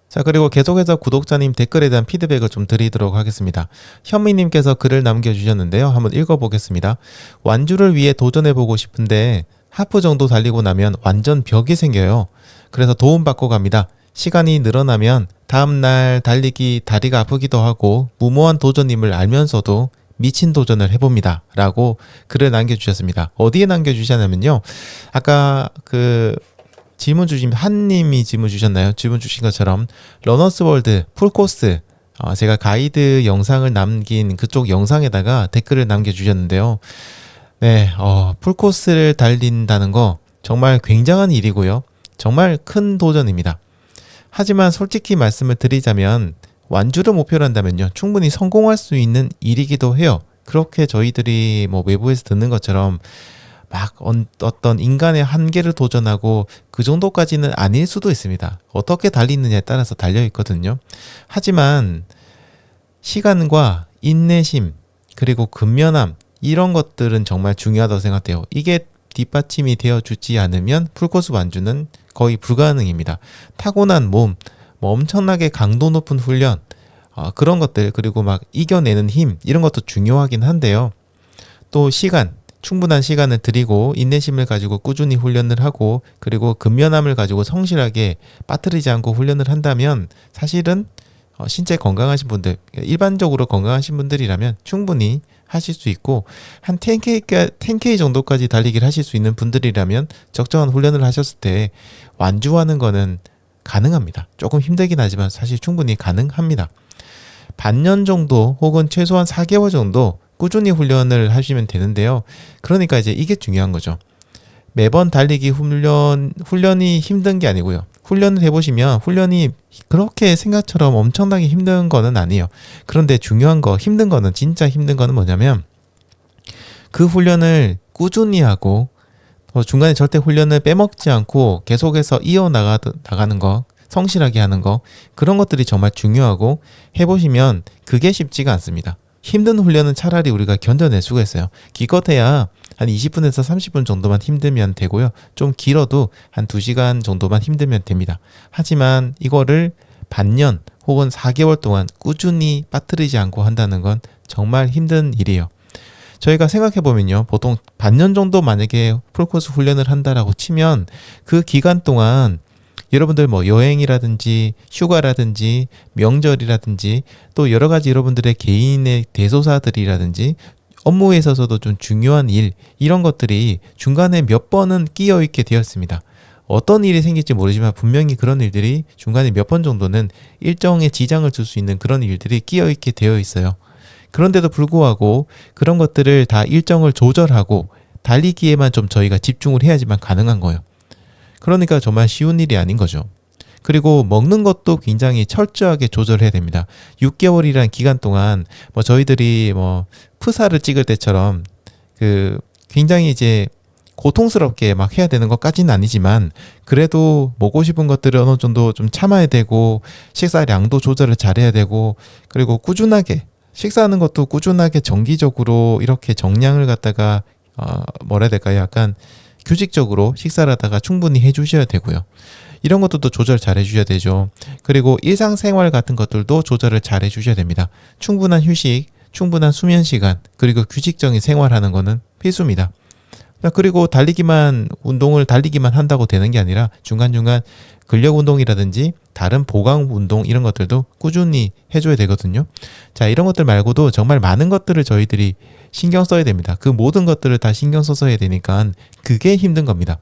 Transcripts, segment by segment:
자, 그리고 계속해서 구독자님 댓글에 대한 피드백을 좀 드리도록 하겠습니다. 현미님께서 글을 남겨주셨는데요. 한번 읽어보겠습니다. 완주를 위해 도전해보고 싶은데 하프 정도 달리고 나면 완전 벽이 생겨요. 그래서 도움받고 갑니다. 시간이 늘어나면 다음날 달리기 다리가 아프기도 하고 무모한 도전임을 알면서도 미친 도전을 해봅니다. 라고 글을 남겨주셨습니다. 어디에 남겨주셨냐면요. 아까 질문 주신 한님이 질문 주셨나요? 질문 주신 것처럼 러너스 월드 풀코스 제가 가이드 영상을 남긴 그쪽 영상에다가 댓글을 남겨주셨는데요. 네, 풀코스를 달린다는 거 정말 굉장한 일이고요. 정말 큰 도전입니다. 하지만 솔직히 말씀을 드리자면 완주를 목표로 한다면요. 충분히 성공할 수 있는 일이기도 해요. 그렇게 저희들이 뭐 외부에서 듣는 것처럼 막 어떤 인간의 한계를 도전하고 그 정도까지는 아닐 수도 있습니다. 어떻게 달리느냐에 따라서 달려 있거든요. 하지만 시간과 인내심 그리고 근면함 이런 것들은 정말 중요하다고 생각돼요. 이게 뒷받침이 되어주지 않으면 풀코스 완주는 거의 불가능입니다. 타고난 몸, 뭐 엄청나게 강도 높은 훈련 그런 것들 그리고 막 이겨내는 힘 이런 것도 중요하긴 한데요. 또 충분한 시간을 들이고 인내심을 가지고 꾸준히 훈련을 하고 그리고 근면함을 가지고 성실하게 빠뜨리지 않고 훈련을 한다면 사실은 신체 건강하신 분들, 일반적으로 건강하신 분들이라면 충분히 하실 수 있고 한 10K 정도까지 달리기를 하실 수 있는 분들이라면 적정한 훈련을 하셨을 때 완주하는 거는 가능합니다. 조금 힘들긴 하지만 사실 충분히 가능합니다. 반년 정도 혹은 최소한 4개월 정도 꾸준히 훈련을 하시면 되는데요. 그러니까 이제 이게 중요한 거죠. 매번 달리기 훈련이 힘든 게 아니고요. 훈련을 해보시면 훈련이 그렇게 생각처럼 엄청나게 힘든 거는 아니에요. 그런데 중요한 거, 힘든 거는 진짜 힘든 거는 뭐냐면 그 훈련을 꾸준히 하고 중간에 절대 훈련을 빼먹지 않고 계속해서 이어나가는 거, 성실하게 하는 거 그런 것들이 정말 중요하고 해보시면 그게 쉽지가 않습니다. 힘든 훈련은 차라리 우리가 견뎌낼 수가 있어요. 기껏해야 한 20분에서 30분 정도만 힘들면 되고요. 좀 길어도 한 2시간 정도만 힘들면 됩니다. 하지만 이거를 반년 혹은 4개월 동안 꾸준히 빠뜨리지 않고 한다는 건 정말 힘든 일이에요. 저희가 생각해보면요. 보통 반년 정도 만약에 풀코스 훈련을 한다라고 치면 그 기간 동안 여러분들 뭐 여행이라든지 휴가라든지 명절이라든지 또 여러 가지 여러분들의 개인의 대소사들이라든지 업무에 있어서도 좀 중요한 일 이런 것들이 중간에 몇 번은 끼어 있게 되었습니다. 어떤 일이 생길지 모르지만 분명히 그런 일들이 중간에 몇 번 정도는 일정에 지장을 줄 수 있는 그런 일들이 끼어 있게 되어 있어요. 그런데도 불구하고 그런 것들을 다 일정을 조절하고 달리기에만 좀 저희가 집중을 해야지만 가능한 거예요. 그러니까 정말 쉬운 일이 아닌 거죠. 그리고 먹는 것도 굉장히 철저하게 조절해야 됩니다. 6개월이라는 기간 동안 뭐 저희들이 뭐 프사를 찍을 때처럼 굉장히 이제 고통스럽게 막 해야 되는 것까지는 아니지만 그래도 먹고 싶은 것들을 어느 정도 좀 참아야 되고 식사량도 조절을 잘해야 되고 그리고 꾸준하게 식사하는 것도 꾸준하게 정기적으로 이렇게 정량을 갖다가 뭐라 해야 될까요? 약간 규칙적으로 식사를 하다가 충분히 해주셔야 되고요. 이런 것들도 조절 잘 해주셔야 되죠. 그리고 일상생활 같은 것들도 조절을 잘 해주셔야 됩니다. 충분한 휴식, 충분한 수면 시간, 그리고 규칙적인 생활하는 거는 필수입니다. 그리고 운동을 달리기만 한다고 되는 게 아니라 중간중간 근력 운동이라든지 다른 보강 운동 이런 것들도 꾸준히 해줘야 되거든요. 자, 이런 것들 말고도 정말 많은 것들을 저희들이 신경 써야 됩니다. 그 모든 것들을 다 신경 써서 해야 되니까 그게 힘든 겁니다.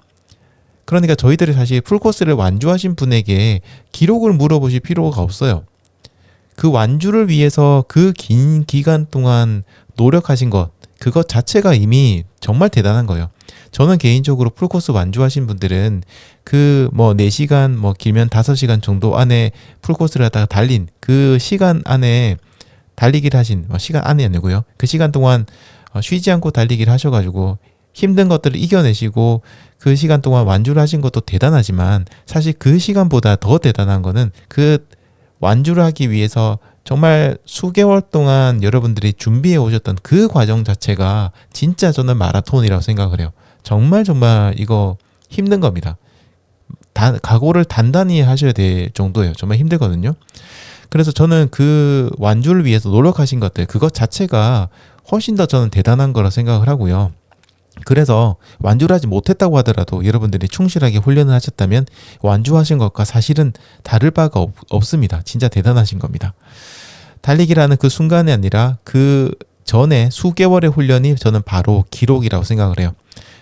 그러니까 저희들이 사실 풀코스를 완주하신 분에게 기록을 물어보실 필요가 없어요. 그 완주를 위해서 그 긴 기간 동안 노력하신 그것 자체가 이미 정말 대단한 거예요. 저는 개인적으로 풀코스 완주하신 분들은 4시간 길면 5시간 정도 안에 풀코스를 하다가 달린 그 시간 안에 달리기를 하신 시간 안에 아니고요. 그 시간 동안 쉬지 않고 달리기를 하셔가지고 힘든 것들을 이겨내시고 그 시간 동안 완주를 하신 것도 대단하지만 사실 그 시간보다 더 대단한 거는 그 완주를 하기 위해서 정말 수개월 동안 여러분들이 준비해 오셨던 그 과정 자체가 진짜 저는 마라톤이라고 생각을 해요. 정말 이거 힘든 겁니다. 각오를 단단히 하셔야 될 정도예요. 정말 힘들거든요. 그래서 저는 그 완주를 위해서 노력하신 것들, 그것 자체가 훨씬 더 저는 대단한 거라 생각을 하고요. 그래서 완주를 하지 못했다고 하더라도 여러분들이 충실하게 훈련을 하셨다면 완주하신 것과 사실은 다를 바가 없습니다. 진짜 대단하신 겁니다. 달리기라는 그 순간이 아니라 그 전에 수개월의 훈련이 저는 바로 기록이라고 생각을 해요.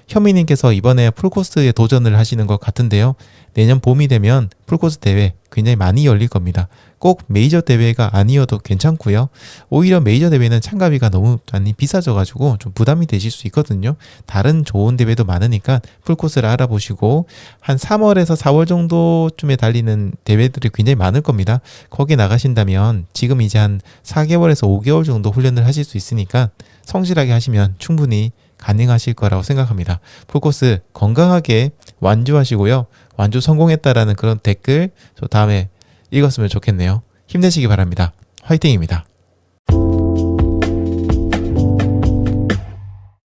현미님께서 이번에 풀코스에 도전을 하시는 것 같은데요. 내년 봄이 되면 풀코스 대회 굉장히 많이 열릴 겁니다. 꼭 메이저 대회가 아니어도 괜찮고요. 오히려 메이저 대회는 참가비가 너무 많이 비싸져가지고 좀 부담이 되실 수 있거든요. 다른 좋은 대회도 많으니까 풀코스를 알아보시고 한 3월에서 4월 정도쯤에 달리는 대회들이 굉장히 많을 겁니다. 거기에 나가신다면 지금 이제 한 4개월에서 5개월 정도 훈련을 하실 수 있으니까 성실하게 하시면 충분히 가능하실 거라고 생각합니다. 풀코스 건강하게 완주하시고요. 완주 성공했다라는 그런 댓글 저 다음에 읽었으면 좋겠네요. 힘내시기 바랍니다. 화이팅입니다.